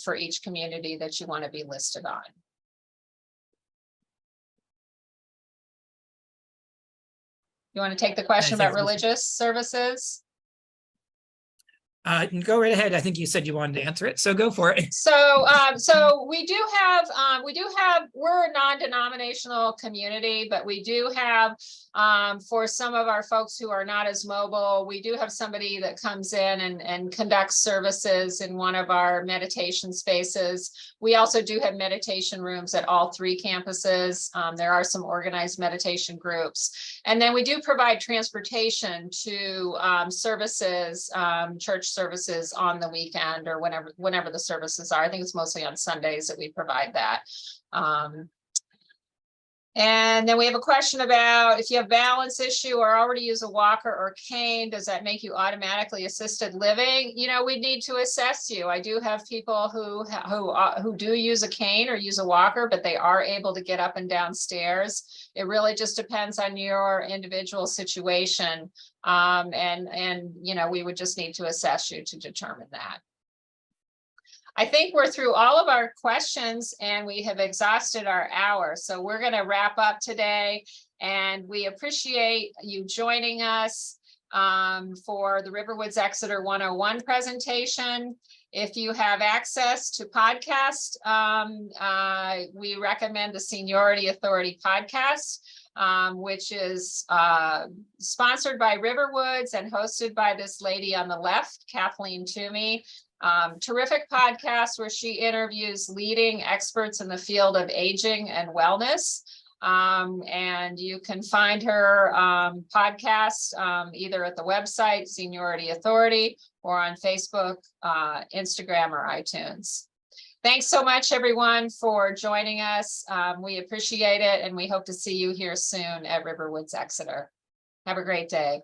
for each community that you want to be listed on. You want to take the question about religious services? Go right ahead. I think you said you wanted to answer it, so go for it. So, we're a non-denominational community, but we do have, for some of our folks who are not as mobile, we do have somebody that comes in and conducts services in one of our meditation spaces. We also do have meditation rooms at all 3 campuses. There are some organized meditation groups. And then we do provide transportation to services, church services on the weekend or whenever the services are. I think it's mostly on Sundays that we provide that. And then we have a question about if you have balance issue or already use a walker or cane, does that make you automatically assisted living? You know, we need to assess you. I do have people who do use a cane or use a walker, but they are able to get up and down stairs. It really just depends on your individual situation. And you know, we would just need to assess you to determine that. I think we're through all of our questions and we have exhausted our hour. So we're going to wrap up today, and we appreciate you joining us for the RiverWoods Exeter 101 presentation. If you have access to podcast, we recommend the Seniority Authority podcast, which is sponsored by RiverWoods and hosted by this lady on the left, Kathleen Toomey. Terrific podcast where she interviews leading experts in the field of aging and wellness. And you can find her podcast either at the website Seniority Authority or on Facebook, Instagram, or iTunes. Thanks so much, everyone, for joining us. We appreciate it, and we hope to see you here soon at RiverWoods Exeter. Have a great day.